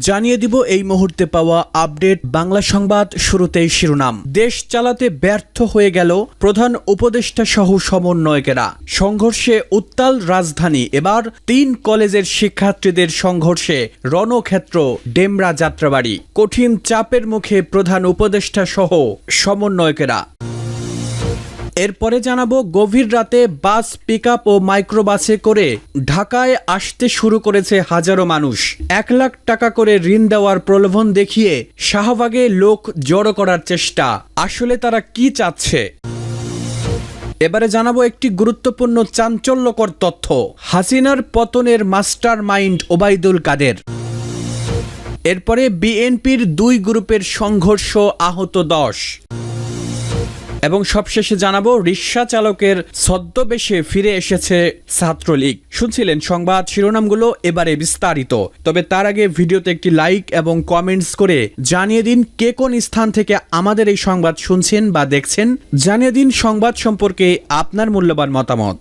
জানিয়ে দিব এই মুহূর্তে পাওয়া আপডেট বাংলা সংবাদ। শুরুতেই শিরোনাম। দেশ চালাতে ব্যর্থ হয়ে গেল প্রধান উপদেষ্টা সহ সমন্বয়কেরা। সংঘর্ষে উত্তাল রাজধানী। এবার 3 কলেজের শিক্ষার্থীদের সংঘর্ষে রণক্ষেত্র ডেমরা যাত্রাবাড়ি। কঠিন চাপের মুখে প্রধান উপদেষ্টা সহ সমন্বয়কেরা। এরপরে জানাবো, গভীর রাতে বাস, পিকআপ ও মাইক্রোবাসে করে ঢাকায় আসতে শুরু করেছে হাজারো মানুষ। 1 লাখ টাকা করে ঋণ দেওয়ার প্রলোভন দেখিয়ে শাহবাগে লোক জড়ো করার চেষ্টা। আসলে তারা কি চাচ্ছে? এবারে জানাবো একটি গুরুত্বপূর্ণ চাঞ্চল্যকর তথ্য। হাসিনার পতনের মাস্টার মাইন্ড ওবায়দুল কাদের। এরপরে বিএনপির 2 গ্রুপের সংঘর্ষ, আহত 10। এবং সবশেষে জানাবো, রিকশা চালকের ছদ্মবেশে ফিরে এসেছে ছাত্রলীগ। শুনছিলেন সংবাদ শিরোনামগুলো, এবারে বিস্তারিত। তবে তার আগে ভিডিওতে একটি লাইক এবং কমেন্টস করে জানিয়ে দিন কে কোন স্থান থেকে আমাদের এই সংবাদ শুনছেন বা দেখছেন। জানিয়ে দিন সংবাদ সম্পর্কে আপনার মূল্যবান মতামত।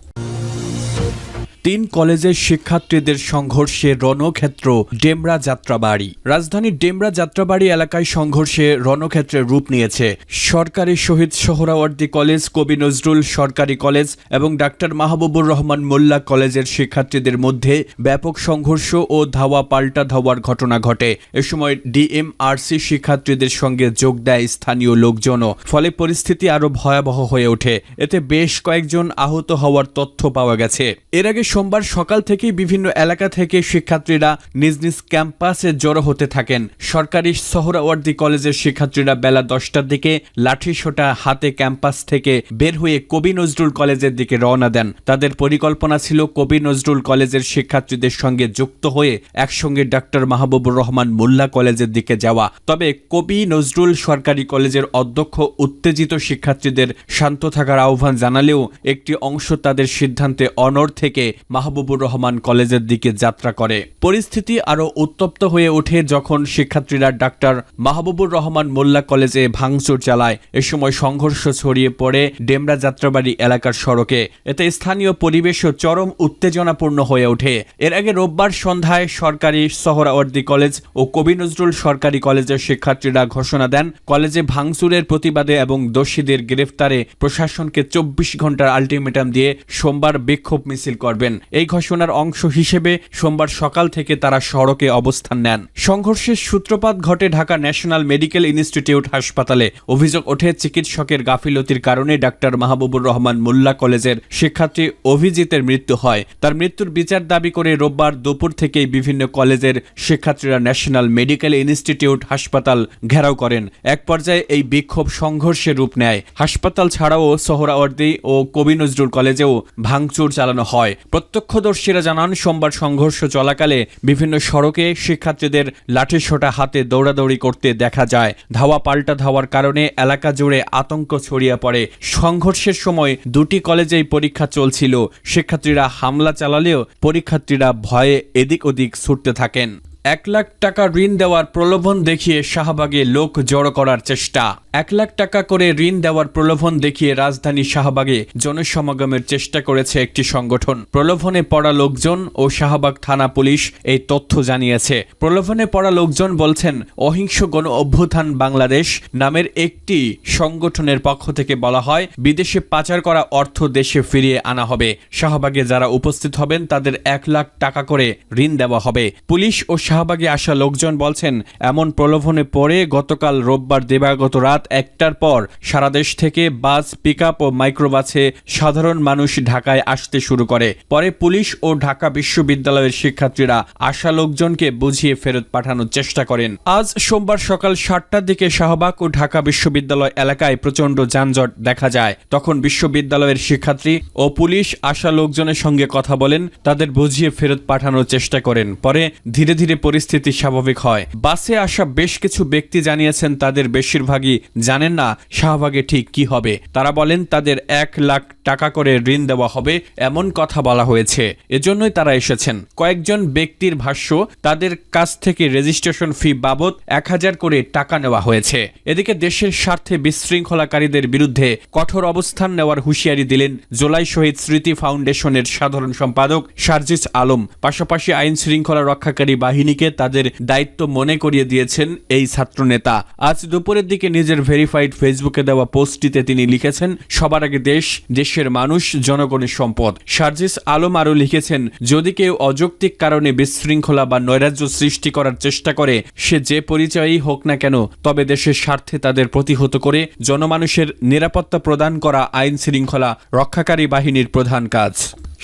3 কলেজের শিক্ষার্থীদের সংঘর্ষে রণক্ষেত্র ডেমরা যাত্রাবাড়ি। রাজধানীর ডেমরা যাত্রাবাড়ি এলাকায় সংঘর্ষে রণক্ষেত্রের রূপ নিয়েছে। সরকারি শহীদ সোহরাওয়ার্দী কলেজ, কবি নজরুল সরকারি কলেজ এবং ডাক্তার মাহবুবুর রহমান মোল্লা কলেজের শিক্ষার্থীদের মধ্যে ব্যাপক সংঘর্ষ ও ধাওয়া পাল্টা ধাওয়ার ঘটনা ঘটে। এ সময় ডিএমআরসি শিক্ষার্থীদের সঙ্গে যোগ দেয় স্থানীয় লোকজনও। ফলে পরিস্থিতি আরও ভয়াবহ হয়ে ওঠে। এতে বেশ কয়েকজন আহত হওয়ার তথ্য পাওয়া গেছে। এর আগে সোমবার সকাল থেকেই বিভিন্ন এলাকা থেকে শিক্ষার্থীরা নিজ নিজ ক্যাম্পাসে জড়ো হতে থাকেন। সরকারি সোহরাওয়ার্দী কলেজের শিক্ষার্থীরা বেলা 10টার দিকে লাঠিসোঁটা হাতে ক্যাম্পাস থেকে বের হয়ে কবি নজরুল কলেজের দিকে রওনা দেন। তাদের পরিকল্পনা ছিল কবি নজরুল কলেজের শিক্ষার্থীদের সঙ্গে যুক্ত হয়ে একসঙ্গে ডাক্তার মাহবুবুর রহমান মোল্লা কলেজের দিকে যাওয়া। তবে কবি নজরুল সরকারি কলেজের অধ্যক্ষ উত্তেজিত শিক্ষার্থীদের শান্ত থাকার আহ্বান জানালেও একটি অংশ তাদের সিদ্ধান্তে অনড় থেকে মাহবুবুর রহমান কলেজের দিকে যাত্রা করে। পরিস্থিতি আরও উত্তপ্ত হয়ে ওঠে যখন শিক্ষার্থীরা ডাক্তার মাহবুবুর রহমান মোল্লা কলেজে ভাঙচুর চালায়। এ সময় সংঘর্ষ ছড়িয়ে পড়ে ডেমরা যাত্রাবাড়ি এলাকার সড়কে। এতে স্থানীয় পরিবেশও চরম উত্তেজনাপূর্ণ হয়ে ওঠে। এর আগে রোববার সন্ধ্যায় সরকারি সোহরাওয়ার্দী কলেজ ও কবি নজরুল সরকারি কলেজের শিক্ষার্থীরা ঘোষণা দেন, কলেজে ভাঙচুরের প্রতিবাদে এবং দোষীদের গ্রেফতারে প্রশাসনকে 24 ঘন্টার আলটিমেটাম দিয়ে সোমবার বিক্ষোভ মিছিল করবেন। এই ঘোষণার অংশ হিসেবে সোমবার সকাল থেকে তারা সড়কে অবস্থান নেন। সংঘর্ষের সূত্রপাত ঘটে ঢাকা ন্যাশনাল মেডিকেল ইনস্টিটিউট হাসপাতালে। অভিযোগ ওঠে, চিকিৎসকের গাফিলতির কারণে ডাক্তার মাহবুবুর রহমান মোল্লা কলেজের শিক্ষার্থী অভিজিতের মৃত্যু হয়। তার মৃত্যুর বিচার দাবি করে রোববার দুপুর থেকেই বিভিন্ন কলেজের শিক্ষার্থীরা ন্যাশনাল মেডিকেল ইনস্টিটিউট হাসপাতাল ঘেরাও করেন। এক পর্যায়ে এই বিক্ষোভ সংঘর্ষের রূপ নেয়। হাসপাতাল ছাড়াও সোহরাওয়ার্দী ও কবি নজরুল কলেজেও ভাঙচুর চালানো হয়। প্রত্যক্ষদর্শীরা জানান, সোমবার সংঘর্ষ চলাকালে বিভিন্ন সড়কে শিক্ষার্থীদের লাঠিসোঁটা হাতে দৌড়াদৌড়ি করতে দেখা যায়। ধাওয়া পাল্টা ধাওয়ার কারণে এলাকা জুড়ে আতঙ্ক ছড়িয়ে পড়ে। সংঘর্ষের সময় 2টি কলেজেই পরীক্ষা চলছিল। শিক্ষার্থীরা হামলা চালালেও পরীক্ষার্থীরা ভয়ে এদিক ওদিক ছুটতে থাকেন। 1 লাখ টাকা ঋণ দেওয়ার প্রলোভন দেখিয়ে শাহবাগে লোক জড়ো করার চেষ্টা। 1 লাখ টাকা করে ঋণ দেওয়ার প্রলোভন দেখিয়ে রাজধানী শাহবাগে জনসমাগমের চেষ্টা করেছে একটি সংগঠন। প্রলোভনে পড়া লোকজন ও শাহবাগ থানা পুলিশ এই তথ্য জানিয়েছে। প্রলোভনে পড়া লোকজন বলছেন, অহিংস গণ অভ্যুত্থান বাংলাদেশ নামের একটি সংগঠনের পক্ষ থেকে বলা হয়, বিদেশে পাচার করা অর্থ দেশে ফিরিয়ে আনা হবে। শাহবাগে যারা উপস্থিত হবেন তাদের 1 লাখ টাকা করে ঋণ দেওয়া হবে। পুলিশ ও শাহবাগে আসা লোকজন বলছেন, এমন প্রলোভনে পড়ে গতকাল রোববার দিবাগত রাত 1টার পর সারা দেশ থেকে বাস, পিকআপ ও মাইক্রোবাসে সাধারণ মানুষ ঢাকায় আসতে শুরু করে। পরে পুলিশ ও ঢাকা বিশ্ববিদ্যালয়ের শিক্ষার্থীরা আসা লোকজনকে বুঝিয়ে ফেরত পাঠানোর চেষ্টা করেন। আজ সোমবার সকাল 7টার দিকে শাহবাগ ও ঢাকা বিশ্ববিদ্যালয় এলাকায় প্রচণ্ড যানজট দেখা যায়। তখন বিশ্ববিদ্যালয়ের শিক্ষার্থী ও পুলিশ আসা লোকজনের সঙ্গে কথা বলেন, তাদের বুঝিয়ে ফেরত পাঠানোর চেষ্টা করেন। পরে ধীরে ধীরে পরিস্থিতি স্বাভাবিক হয়। বাসে আসা বেশ কিছু ব্যক্তি জানিয়েছেন, তাদের বেশিরভাগই জানেন না শাহবাগে ঠিক কি হবে। তারা বলেন, তাদের 1 লাখ টাকা করে ঋণ দেওয়া হবে এমন কথা বলা হয়েছে, এজন্যই তারা এসেছেন। কয়েকজন ব্যক্তির ভাষ্য, তাদের কাছ থেকে রেজিস্ট্রেশন ফি বাবদ 1000 করে টাকা নেওয়া হয়েছে। এদিকে দেশের স্বার্থে বিশৃঙ্খলাকারীদের বিরুদ্ধে কঠোর অবস্থান নেওয়ার হুঁশিয়ারি দিলেন জুলাই শহীদ স্মৃতি ফাউন্ডেশনের সাধারণ সম্পাদক সার্জিস আলম। পাশাপাশি আইন শৃঙ্খলা রক্ষাকারী বাহিনী বাহিনীকে তাদের দায়িত্ব মনে করিয়ে দিয়েছেন এই ছাত্রনেতা। আজ দুপুরের দিকে নিজের ভেরিফাইড ফেসবুকে দেওয়া পোস্টটিতে তিনি লিখেছেন, সবার আগে দেশ, দেশের মানুষ, জনগণের সম্পদ। সার্জিস আলম আরও লিখেছেন, যদি কেউ অযৌক্তিক কারণে বিশৃঙ্খলা বা নৈরাজ্য সৃষ্টি করার চেষ্টা করে, সে যে পরিচয়ই হোক না কেন, তবে দেশের স্বার্থে তাদের প্রতিহত করে জনমানুষের নিরাপত্তা প্রদান করা আইন শৃঙ্খলা রক্ষাকারী বাহিনীর প্রধান কাজ।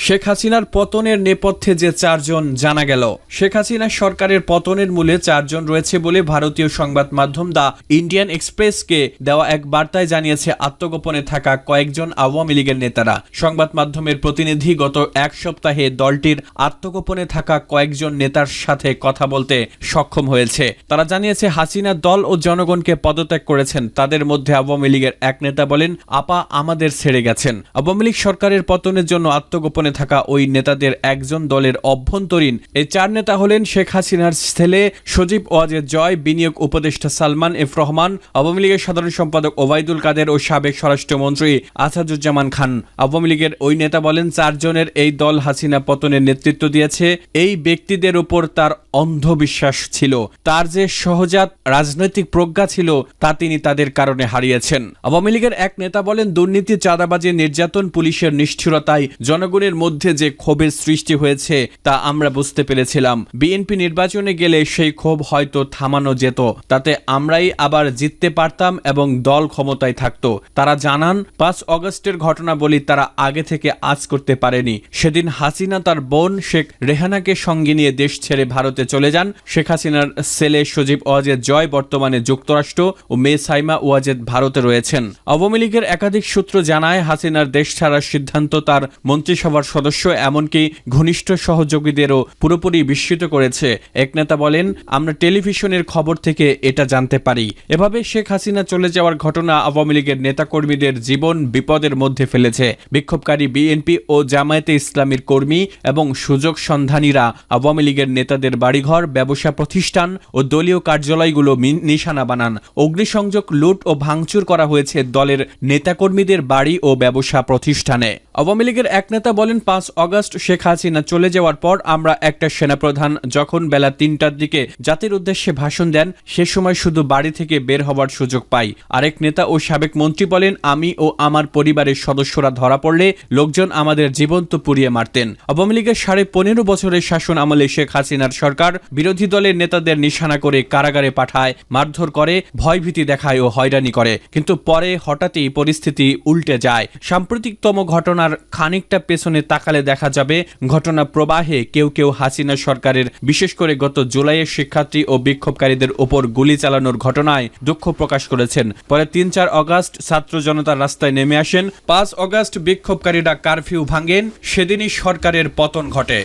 শেখ হাসিনার পতনের নেপথ্যে যে চারজন জানা গেল। শেখ হাসিনা সরকারের পতনের মূলে চারজন রয়েছে বলে ভারতীয় সংবাদ মাধ্যম দ্য ইন্ডিয়ান এক্সপ্রেসকে দেওয়া এক বার্তায় জানিয়েছে আত্মগোপনে থাকা কয়েকজন আওয়ামী লীগের নেতারা। সংবাদ মাধ্যমের প্রতিনিধি গত এক সপ্তাহে দলটির আত্মগোপনে থাকা কয়েকজন নেতার সাথে কথা বলতে সক্ষম হয়েছে। তারা জানিয়েছে, হাসিনা দল ও জনগণকে পদত্যাগ করেছেন। তাদের মধ্যে আওয়ামী লীগের এক নেতা বলেন, আপা আমাদের ছেড়ে গেছেন। আওয়ামী লীগ সরকারের পতনের জন্য আত্মগোপনে থাকা ওই নেতাদের একজন দলের অভ্যন্তরীণ। এই চার নেতা হলেন শেখ হাসিনার ছেলে সজীব ওয়াজেদ জয়, বিনিয়োগ উপদেষ্টা সালমান এফ রহমান, আওয়ামী লীগের সাধারণ সম্পাদক ওবায়দুল কাদের ও সাবেক স্বরাষ্ট্রমন্ত্রী আসাদুজ্জামান খান। আওয়ামী লীগের ওই নেতা বলেন, চারজনের এই দল হাসিনা পতনের নেতৃত্ব দিয়েছে। এই ব্যক্তিদের উপর তার অন্ধবিশ্বাস ছিল। তার যে সহজাত রাজনৈতিক প্রজ্ঞা ছিল তা তিনি তাদের কারণে হারিয়েছেন। আওয়ামী লীগের এক নেতা বলেন, দুর্নীতি, চাঁদাবাজি, নির্যাতন, পুলিশের নিষ্ঠুরতায় জনগণের মধ্যে যে ক্ষোভের সৃষ্টি হয়েছে তা আমরা বুঝতে পেরেছিলাম। বিএনপি নির্বাচনে গেলে সেই ক্ষোভ হয়তো থামানো যেত, তাতে আমরাই আবার জিততে পারতাম এবং দল ক্ষমতায় থাকতো। তারা জানান, 5 অগস্টের ঘটনা বলি তারা আগে থেকে আজ করতে পারেনি। সেদিন হাসিনা তার বোন শেখ রেহানাকে সঙ্গে নিয়ে দেশ ছেড়ে ভারতে চলে যান। শেখ হাসিনার ছেলে সজীব ওয়াজেদ জয় বর্তমানে যুক্তরাষ্ট্র ও মেয়ে সাইমা ওয়াজেদ ভারতে রয়েছেন। আওয়ামী লীগের একাধিক সূত্র জানায়, হাসিনার দেশ ছাড়ার সিদ্ধান্ত তার মন্ত্রিসভার সদস্য এমনকি ঘনিষ্ঠ সহযোগীদেরও পুরোপুরি বিস্মিত করেছে। এক নেতা বলেন, আমরা টেলিভিশনের খবর থেকে এটা জানতে পারি। এভাবে শেখ হাসিনা চলে যাওয়ার ঘটনা আওয়ামী লীগের নেতাকর্মীদের জীবন বিপদের মধ্যে ফেলেছে। বিক্ষোভকারী বিএনপি ও জামায়াতে ইসলামীর কর্মী এবং সুযোগ সন্ধানীরা আওয়ামী লীগের নেতাদের বাড়িঘর, ব্যবসা প্রতিষ্ঠান ও দলীয় কার্যালয়গুলো নিশানা বানান। অগ্নিসংযোগ, লুট ও ভাঙচুর করা হয়েছে দলের নেতাকর্মীদের বাড়ি ও ব্যবসা প্রতিষ্ঠানে। আওয়ামী লীগের এক নেতা বলেন, 5 অগস্ট শেখ হাসিনা চলে যাওয়ার পর আমরা একটা সেনাপ্রধান যখন বেলা 3টার দিকে জাতির উদ্দেশ্যে ভাষণ দেন, সে সময় শুধু বাড়ি থেকে বের হওয়ার সুযোগ পাই। আরেক নেতা ও সাবেক মন্ত্রী বলেন, আমি ও আমার পরিবারের সদস্যরা ধরা পড়লে লোকজন আমাদের জীবন্ত পুড়িয়ে মারতেন। আওয়ামী লীগের 15.5 বছরের শাসন আমলে শেখ হাসিনার সরকার বিরোধী দলের নেতাদের নিশানা করে কারাগারে পাঠায়, মারধর করে, ভয়ভীতি দেখায় ও হয়রানি করে। কিন্তু পরে হঠাৎই পরিস্থিতি উল্টে যায়। সাম্প্রতিকতম ঘটনার খানিকটা পেছনে তাকালে দেখা যাবে, ঘটনা প্রবাহে কেউ কেউ হাসিনা সরকারের, বিশেষ করে গত জুলাইয়ের শিক্ষার্থী ও বিক্ষোভকারীদের উপর গুলি চালানোর ঘটনায় দুঃখ প্রকাশ করেছেন। পরে 3-4 অগস্ট ছাত্র জনতার রাস্তায় নেমে আসেন। 5 অগস্ট বিক্ষোভকারীরা কারফিউ ভাঙেন। সেদিনই সরকারের পতন ঘটে।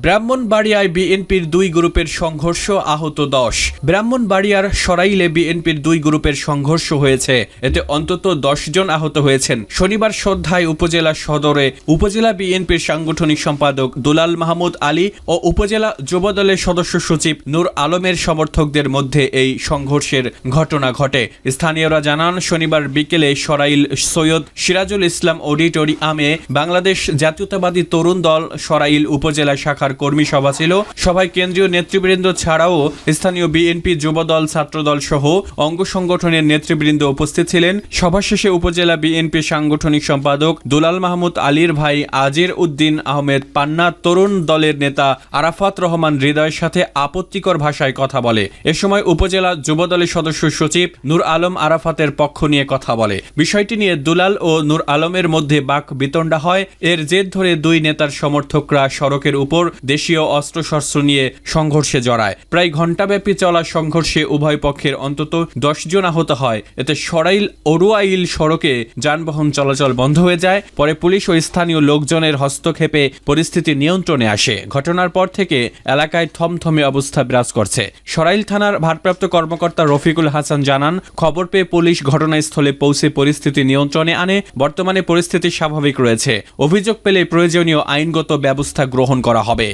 ব্রাহ্মণবাড়িয়ায় বিএনপির 2 গ্রুপের সংঘর্ষ, আহত 10। ব্রাহ্মণবাড়িয়ার সরাইলে বিএনপির 2 গ্রুপের সংঘর্ষ হয়েছে, এতে অন্তত 10 জন আহত হয়েছেন। শনিবার সন্ধ্যায় উপজেলা সদরে উপজেলা বিএনপির সাংগঠনিক সম্পাদক দুলাল মাহমুদ আলী ও উপজেলা যুবদলের সদস্য সচিব নূর আলমের সমর্থকদের মধ্যে এই সংঘর্ষের ঘটনা ঘটে। স্থানীয়রা জানান, শনিবার বিকেলে সরাইল সৈয়দ সিরাজুল ইসলাম অডিটোরিয়ামে বাংলাদেশ জাতীয়তাবাদী তরুণ দল সরাইল উপজেলা শাখার কর্মী সভা ছিল। সভায় কেন্দ্রীয় নেতৃবৃন্দ ছাড়াও স্থানীয় বিএনপি, যুবদল, ছাত্রদল সহ অঙ্গ সংগঠনের নেতৃবৃন্দ উপস্থিত ছিলেন। সভা শেষে উপজেলা বিএনপি সাংগঠনিক সম্পাদক দুলাল মাহমুদ আলীর ভাই আজির উদ্দিন আহমেদ পান্না তরুণ দলের নেতা আরাফাত রহমান হৃদয়ের সাথে আপত্তিকর ভাষায় কথা বলে। এ সময় উপজেলা যুবদলের সদস্য সচিব নূর আলম আরাফাতের পক্ষ নিয়ে কথা বলে। বিষয়টি নিয়ে দুলাল ও নূর আলমের মধ্যে বাক বিতণ্ডা হয়। এর জের ধরে 2 নেতার সমর্থকরা সড়কের উপর দেশীয় অস্ত্রশস্ত্র নিয়ে সংঘর্ষে জড়ায়। প্রায় ঘণ্টাব্যাপী চলা সংঘর্ষে উভয় পক্ষের অন্তত 10 জন আহত হয়। এতে সরাইল অরুয়াইল সড়কে যানবাহন চলাচল বন্ধ হয়ে যায়। পরে পুলিশ ও স্থানীয় লোকজনের হস্তক্ষেপে পরিস্থিতি নিয়ন্ত্রণে আসে। ঘটনার পর থেকে এলাকায় থমথমে অবস্থা বিরাজ করছে। সরাইল থানার ভারপ্রাপ্ত কর্মকর্তা রফিকুল হাসান জানান, খবর পেয়ে পুলিশ ঘটনাস্থলে পৌঁছে পরিস্থিতি নিয়ন্ত্রণে আনে। বর্তমানে পরিস্থিতি স্বাভাবিক রয়েছে। অভিযোগ পেলে প্রয়োজনীয় আইনগত ব্যবস্থা গ্রহণ করা হবে।